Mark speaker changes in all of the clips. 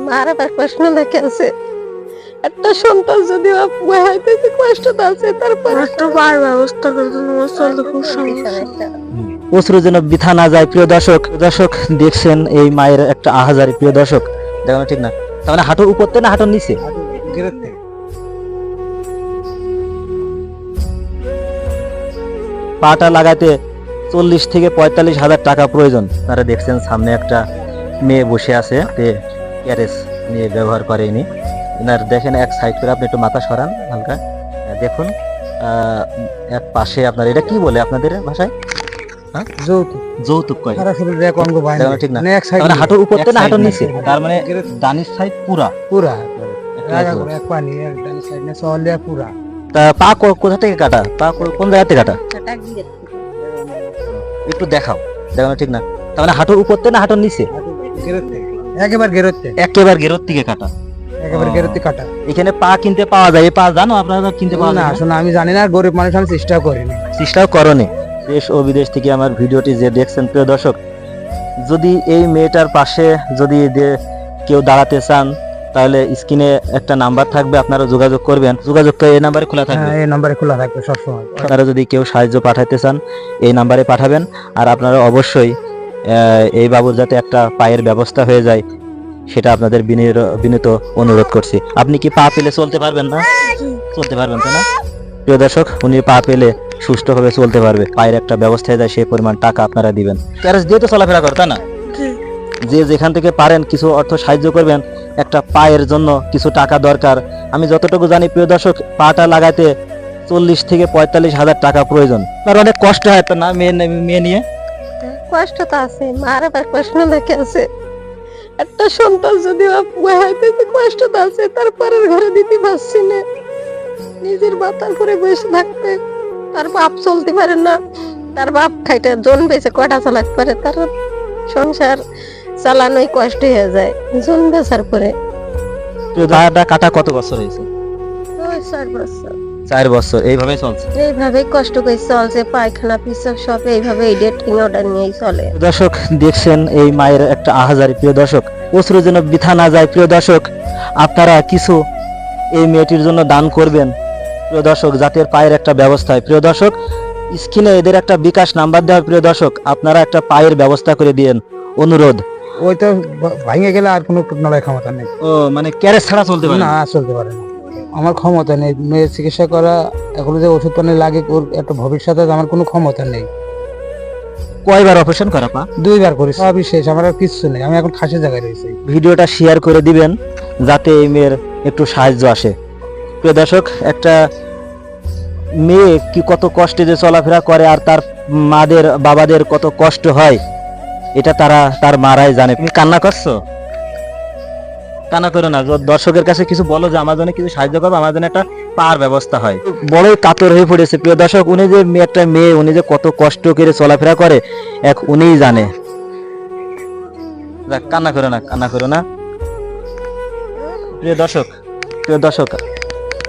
Speaker 1: মার আবার প্রশ্ন লেখা আছে একটা সন্তান যদি হইতেছে কষ্ট তো আছে তারপর
Speaker 2: একটা বার ব্যবস্থা করে দিন আমার চলতে খুব সমস্যা।
Speaker 3: অশ্রু যেন বৃথা না যায়। প্রিয় দর্শক দর্শক দেখছেন এই মায়ের একটা আহাজারি। প্রিয় দর্শক দেখো না, ঠিক না? তার মানে হাঁটুর উপরতে না হাঁটুর নিচে? পাটা লাগাতে 40 থেকে 45 হাজার টাকা প্রয়োজন। আপনারা দেখছেন সামনে একটা মেয়ে বসে আছে, ক্যারেজ নিয়ে ব্যবহার করে ইনি। এনার দেখেন এক সাইড করে, আপনি একটু মাথা সরান হালকা, দেখুন এক পাশে আপনার এটা কি বলে আপনাদের ভাষায়? যৌতুক কয়। ঠিক না? মানে হাঁটুর উপরতে না হাঁটুর নিচে? তার মানে ডানির সাইড পুরা তা পা কোথা থেকে কাটা? পা কোন জায়গা থেকে কাটা? একটু দেখাও, দেখো না, ঠিক না? তার মানে হাঁটুর উপরতে না হাঁটুর নিচে? একেবারে গেরোর থেকে কাটা। এখানে পা কিনতে পাওয়া যায়? এই পা জানো আপনারা কিনতে পাওয়া যায়?
Speaker 4: আসলে আমি জানি না, গরিব মানুষ, আমি
Speaker 3: চেষ্টাও করনি। দেশ ও বিদেশ থেকে আমার ভিডিওটি যে দেখছেন প্রিয় দর্শক, যদি এই মেয়েটার পাশে যদি কেউ দাঁড়াতে চান তাহলে স্ক্রিনে একটা নাম্বার থাকবে, আপনারা যোগাযোগ করবেন। যোগাযোগ তো এই নাম্বারে খোলা থাকবে?
Speaker 4: এই নাম্বারে খোলা থাকবে সবসময়।
Speaker 3: আপনারা যদি কেউ সাহায্য পাঠাতে চান এই নাম্বারে পাঠাবেন। আর আপনারা অবশ্যই এই বাবুর যাতে একটা পায়ের ব্যবস্থা হয়ে যায় সেটা আপনাদের বিনীত অনুরোধ করছি। আপনি কি পা পেলে চলতে পারবেন না? চলতে পারবেন তো না? প্রিয় দর্শক, উনি পা পেলে সুষ্ঠুভাবে চলতে পারবে, পায়ের একটা ব্যবস্থা হয়ে যায়, সেই পরিমাণ টাকা আপনারা দিবেন। ক্যারেজ দিয়ে তো চলাফেরা করে, তাই না? যে যেখান থেকে পারেন কিছু অর্থ সাহায্য করবেন। একটা পায়ের জন্য কিছু টাকা দরকার। আমি যতটুকু জানি প্রিয় দর্শক, পাটা লাগাতে 40 থেকে 45 হাজার টাকা প্রয়োজন। আর অনেক কষ্ট হয় তো না মেয়ে নিয়ে?
Speaker 1: কষ্ট তো আছে, মার আবার প্রশ্ন লেখা আছে একটা সন্তান যদি হইতেছে কষ্ট তো আছে তারপরের ঘরে দিতে পারছি না। নিজের মাথার উপরে বসে থাকতে, তার বাপ চলতে পারে না, তার বাপ খাইতে জন বেঁচে কটা চালাতে পারে, তার সংসার চালানোই কষ্ট হয়ে যায় জন বেচার পরে।
Speaker 3: কাটা কত বছর হয়েছে?
Speaker 1: 4 বছর।
Speaker 3: 4 বছর এইভাবে চলছে?
Speaker 1: এইভাবে কষ্ট করে চলছে, পায়খানা পিসাব সব এইভাবে এডিটিং অর্ডার নিয়েই চলে।
Speaker 3: দর্শক দেখছেন এই মায়ের একটা আহাজারি। প্রিয় দর্শক অশ্রু যেন বৃথা না যায়। প্রিয় দর্শক আপনারা কিছু এই মেয়েটির জন্য দান করবেন প্রিয় দর্শক, যাতে পায়ের একটা ব্যবস্থা হয়। প্রিয় দর্শক স্ক্রিনে এদের একটা বিকাশ নাম্বার দেওয়া। প্রিয় দর্শক আপনারা একটা পায়ের ব্যবস্থা করে দিয়েন, অনুরোধ।
Speaker 4: ওই তো ভাঙে গেলে আর কোনো লড়াই ক্ষমতা নেই।
Speaker 3: ও মানে ক্যারেজ ছাড়া চলতে পারে
Speaker 4: না? চলতে পারে না, আমার ক্ষমতা নেই। মেয়ের চিকিৎসা করা, এখন যে ওষুধ পানি লাগে, ওর একটা ভবিষ্যতে আমার কোনো ক্ষমতা নেই।
Speaker 3: কয়বার অপারেশন করা পা?
Speaker 4: 2 বার করেছি, সবই শেষ, আমার আর কিছু নেই। আমি এখন খাসি জায়গায় রয়েছি।
Speaker 3: ভিডিওটা শেয়ার করে দিবেন যাতে এই মেয়ের একটু সাহায্য আসে। প্রিয় দর্শক একটা মেয়ে কি কত কষ্টে যে চলাফেরা করে আর তার মাদের বাবাদের কত কষ্ট হয় এটা তার মারাই জানে। তুমি কান্না করছো? কান্না করো না। দর্শকের কাছে কিছু বলো যে আমার জন্য কিছু সাহায্য করবে, আমার জন্য একটা পার ব্যবস্থা হয়। বড়ই কাতর হয়ে পড়েছে প্রিয় দর্শক। উনি যে একটা মেয়ে, উনি যে কত কষ্ট করে চলাফেরা করে উনিই জানে। কান্না করো না, কান্না করো না। প্রিয় দর্শক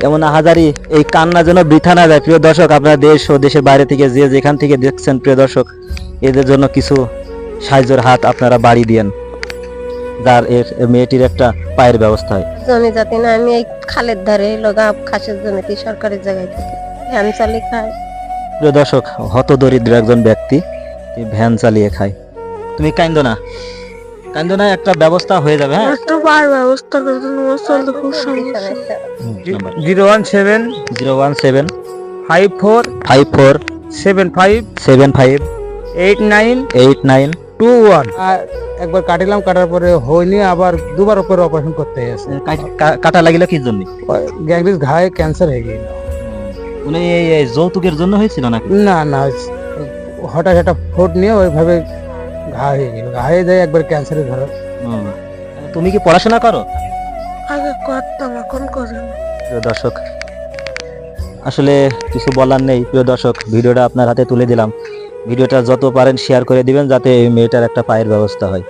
Speaker 3: এমন আহাজারি, এই কান্না যেন বৃথা না যায়। প্রিয় দর্শক আপনারা দেশ ও দেশের বাইরে থেকে যে যেখান থেকে দেখছেন প্রিয় দর্শক, এদের জন্য কিছু সাহায্যের হাত আপনারা বাড়ি দিয়েন, যার মেয়েটির একটা পায়ের ব্যবস্থা হয়।
Speaker 1: জমি জাতি না, আমি এই খালের ধারে লগা খাসের জমিতে সরকারি জায়গায় থেকে ভ্যান চালিয়ে খাই।
Speaker 3: প্রিয় দর্শক হতদরিদ্র একজন ব্যক্তি ভ্যান চালিয়ে খায়। তুমি কান্দো না, কান্দো না, একটা ব্যবস্থা হয়ে যাবে। হ্যাঁ,
Speaker 2: একটা বার ব্যবস্থা করে দিন আমার চলতে খুব সমস্যা।
Speaker 4: 017
Speaker 3: 017
Speaker 4: 54
Speaker 3: 54
Speaker 4: 75
Speaker 3: 75
Speaker 4: 89
Speaker 3: 89
Speaker 4: 21। একবার কাটিলাম, কাটার পরে হয়নি, আবার 2 বার উপরে অপারেশন করতে হয়েছে।
Speaker 3: কাটা লাগিল কি জন্য?
Speaker 4: গ্যাংরিস ঘায়ে ক্যান্সার হয়ে গেল।
Speaker 3: উনি এই যৌতুকের জন্য হয়েছিল নাকি?
Speaker 4: না না, হঠাৎ একটা ফোট নিয়ে ওইভাবে ঘা হয়ে গেল। ঘা হয়ে যায় একবার ক্যান্সারে ধরো।
Speaker 3: তুমি কি পড়াশোনা করো?
Speaker 2: আগে করতাম, এখন করি না।
Speaker 3: প্রিয় দর্শক আসলে কিছু বলার নেই। প্রিয় দর্শক ভিডিওটা আপনার হাতে তুলে দিলাম। ভিডিওটা যত পারেন শেয়ার করে দিবেন যাতে এই মেয়েটার একটা পায়ের ব্যবস্থা হয়।